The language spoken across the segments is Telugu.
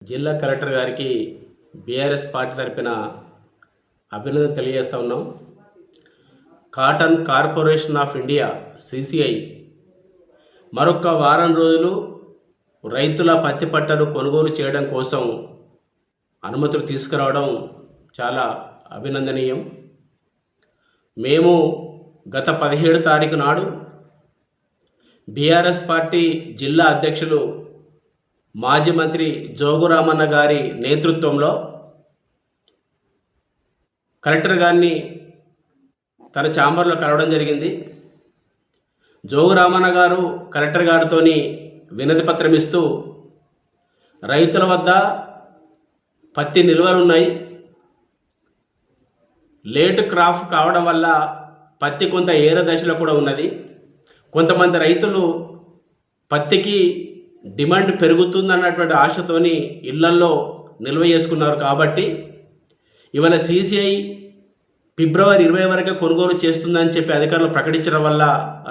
జిల్లా కలెక్టర్ గారికి బీఆర్ఎస్ పార్టీ తరపున అభినందన తెలియజేస్తూ ఉన్నాం. Cotton corporation of India CCI మరొక వారం రోజులు రైతుల పత్తి పట్టను కొనుగోలు చేయడం కోసం అనుమతులు తీసుకురావడం చాలా అభినందనీయం. మేము గత 17 తారీఖు నాడు బీఆర్ఎస్ పార్టీ జిల్లా అధ్యక్షులు మాజీ మంత్రి జోగురామన్న గారి నేతృత్వంలో కలెక్టర్ గారిని తన ఛాంబర్లో కలవడం జరిగింది. జోగురామన్న గారు కలెక్టర్ గారితో వినతి పత్రం ఇస్తూ రైతుల వద్ద పత్తి నిల్వలు ఉన్నాయి, లేటు క్రాప్ కావడం వల్ల పత్తి కొంత ఏర దశలో కూడా ఉన్నది, కొంతమంది రైతులు పత్తికి డిమాండ్ పెరుగుతుందన్నటువంటి ఆశతోని ఇళ్లల్లో నిల్వ చేసుకున్నారు. కాబట్టి ఇవాళ CCI ఫిబ్రవరి 20 వరకే కొనుగోలు చేస్తుందని చెప్పి అధికారులు ప్రకటించడం వల్ల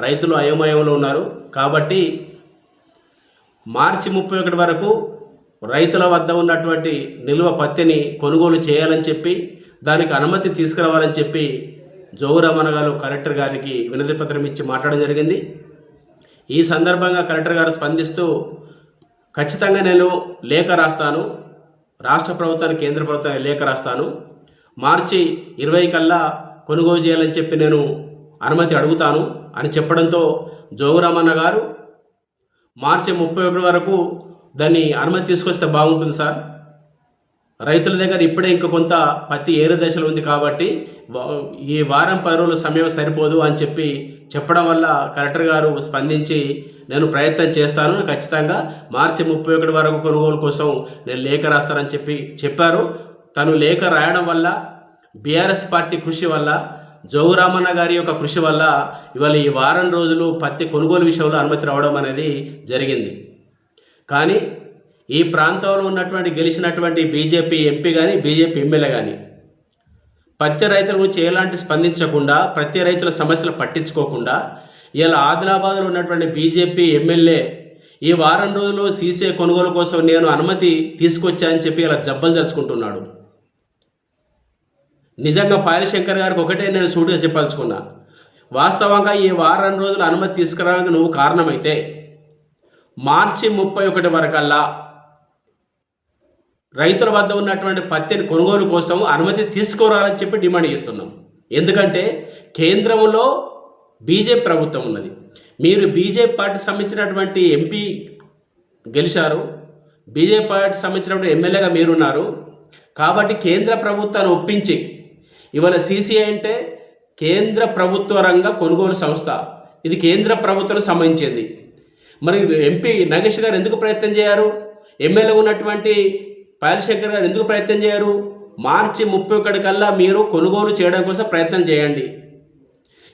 రైతులు అయోమయంలో ఉన్నారు. కాబట్టి మార్చి 31 వరకు రైతుల వద్ద ఉన్నటువంటి నిల్వ పత్తిని కొనుగోలు చేయాలని చెప్పి దానికి అనుమతి తీసుకురావాలని చెప్పి జోగురామన్న గారు కలెక్టర్ గారికి వినతి పత్రం ఇచ్చి మాట్లాడడం జరిగింది. ఈ సందర్భంగా కలెక్టర్ గారు స్పందిస్తూ ఖచ్చితంగా నేను లేఖ రాస్తాను, రాష్ట్ర ప్రభుత్వానికి కేంద్ర ప్రభుత్వానికి లేఖ రాస్తాను, మార్చి 20 కల్లా కొనుగోలు చేయాలని చెప్పి నేను అనుమతి అడుగుతాను అని చెప్పడంతో జోగురామన్న గారు మార్చి 31 వరకు దాన్ని అనుమతి తీసుకొస్తే బాగుంటుంది సార్, రైతుల దగ్గర ఇప్పుడే ఇంకా కొంత పత్తి ఏరు దశలో ఉంది కాబట్టి ఈ వారం 10 రోజుల సమయం సరిపోదు అని చెప్పడం వల్ల కలెక్టర్ గారు స్పందించి నేను ప్రయత్నం చేస్తాను, ఖచ్చితంగా మార్చి 31 వరకు కొనుగోలు కోసం నేను లేఖ రాస్తానని చెప్పారు. తను లేఖ రాయడం వల్ల బీఆర్ఎస్ పార్టీ కృషి వల్ల జోగురామన్న గారి యొక్క కృషి వల్ల ఇవాళ ఈ వారం రోజులు పత్తి కొనుగోలు విషయంలో అనుమతి రావడం అనేది జరిగింది. కానీ ఈ ప్రాంతంలో ఉన్నటువంటి గెలిచినటువంటి బీజేపీ ఎంపీ కానీ బీజేపీ ఎమ్మెల్యే కానీ పత్తి రైతుల గురించి ఎలాంటి స్పందించకుండా, ప్రతి రైతుల సమస్యలు పట్టించుకోకుండా ఇలా ఆదిలాబాద్లో ఉన్నటువంటి బీజేపీ ఎమ్మెల్యే ఈ వారం రోజులు CCI కొనుగోలు కోసం నేను అనుమతి తీసుకొచ్చా అని చెప్పి ఇలా జబ్బలు జరుచుకుంటున్నాడు. నిజంగా పాయలశంకర్ గారికి ఒకటే నేను సూటిగా చెప్పాల్చుకున్నా, వాస్తవంగా ఈ వారం రోజులు అనుమతి తీసుకురావడానికి నువ్వు కారణమైతే మార్చి 31 వరకల్లా రైతుల వద్ద ఉన్నటువంటి పత్తిని కొనుగోలు కోసం అనుమతి తీసుకురావాలని చెప్పి డిమాండ్ చేస్తున్నాం. ఎందుకంటే కేంద్రంలో బీజేపీ ప్రభుత్వం ఉన్నది, మీరు బీజేపీ పార్టీ సంబంధించినటువంటి ఎంపీ గెలిచారు, బీజేపీ పార్టీ సంబంధించినటువంటి ఎమ్మెల్యేగా మీరున్నారు. కాబట్టి కేంద్ర ప్రభుత్వాన్ని ఒప్పించి ఇవాళ CCI అంటే కేంద్ర ప్రభుత్వ రంగ కొనుగోలు సంస్థ, ఇది కేంద్ర ప్రభుత్వం సంబంధించింది. మరి ఎంపీ నాగేష్ గారు ఎందుకు ప్రయత్నం చేయరు, ఎమ్మెల్యే ఉన్నటువంటి పాయలశంకర్ గారు ఎందుకు ప్రయత్నం చేయరు? మార్చి 31 కల్లా మీరు కొనుగోలు చేయడం కోసం ప్రయత్నం చేయండి.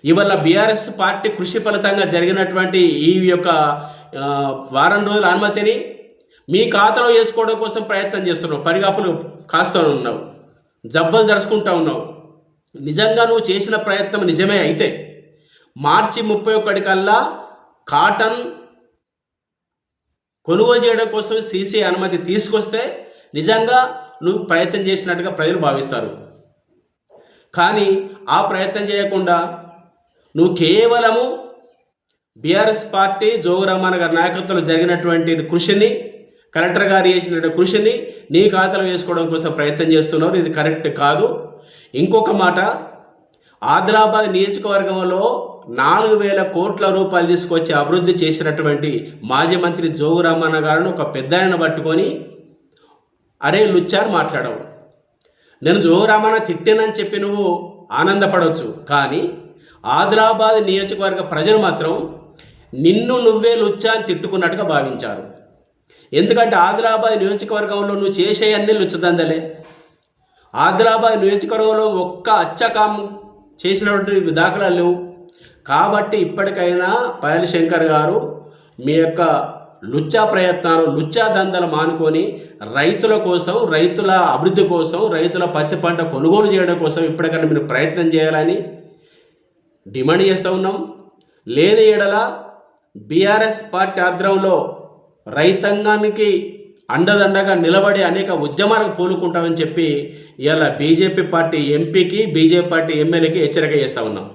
ఇవాళ బీఆర్ఎస్ పార్టీ కృషి ఫలితంగా జరిగినటువంటి ఈ యొక్క వారం రోజుల అనుమతిని మీ ఖాతాలో వేసుకోవడం కోసం ప్రయత్నం చేస్తున్నావు, పరిగాపులు కాస్తూ ఉన్నావు, జబ్బలు జరుచుకుంటూ ఉన్నావు. నిజంగా నువ్వు చేసిన ప్రయత్నం నిజమే అయితే మార్చి 31 కల్లా కాటన్ కొనుగోలు చేయడం కోసం CCI అనుమతి తీసుకొస్తే నిజంగా నువ్వు ప్రయత్నం చేసినట్టుగా ప్రజలు భావిస్తారు. కానీ ఆ ప్రయత్నం చేయకుండా నువ్వు కేవలము బీఆర్ఎస్ పార్టీ జోగురామన్న గారి నాయకత్వంలో జరిగినటువంటి కృషిని, కలెక్టర్ గారు చేసిన కృషిని నీ ఖాతాలో వేసుకోవడం కోసం ప్రయత్నం చేస్తున్నారు. ఇది కరెక్ట్ కాదు. ఇంకొక మాట, ఆదిలాబాద్ నియోజకవర్గంలో 4,000 కోట్ల రూపాయలు తీసుకొచ్చి అభివృద్ధి చేసినటువంటి మాజీ మంత్రి జోగురామన్న గారిని ఒక పెద్దాయన పట్టుకొని అరే లుచ్చారు మాట్లాడవు. నేను జోగురామన్న తిట్టానని చెప్పి నువ్వు ఆనందపడవచ్చు, కానీ ఆదిలాబాద్ నియోజకవర్గ ప్రజలు మాత్రం నిన్ను నువ్వే లుచ్చా అని తిట్టుకున్నట్టుగా భావించారు. ఎందుకంటే ఆదిలాబాద్ నియోజకవర్గంలో నువ్వు చేసే అన్ని లుచ్చదందలే. ఆదిలాబాద్ నియోజకవర్గంలో ఒక్క అచ్చకాం చేసినటువంటి దాఖలాలు లేవు. కాబట్టి ఇప్పటికైనా పాయలశంకర్ గారు మీ యొక్క లుచ్చా ప్రయత్నాలు, లుచ్చా దందలు మానుకొని రైతుల కోసం, రైతుల అభివృద్ధి కోసం, రైతుల పత్తి పంట కొనుగోలు చేయడం కోసం ఇప్పటికైనా మీరు ప్రయత్నం చేయాలని డిమాండ్ చేస్తూ ఉన్నాం. లేని ఎడల బీఆర్ఎస్ పార్టీ ఆధ్వర్యంలో రైతాంగానికి అండదండగా నిలబడి అనేక ఉద్యమాలకు పూనుకుంటామని చెప్పి ఇవాళ బీజేపీ పార్టీ ఎంపీకి బీజేపీ పార్టీ ఎమ్మెల్యేకి హెచ్చరిక చేస్తూ ఉన్నాం.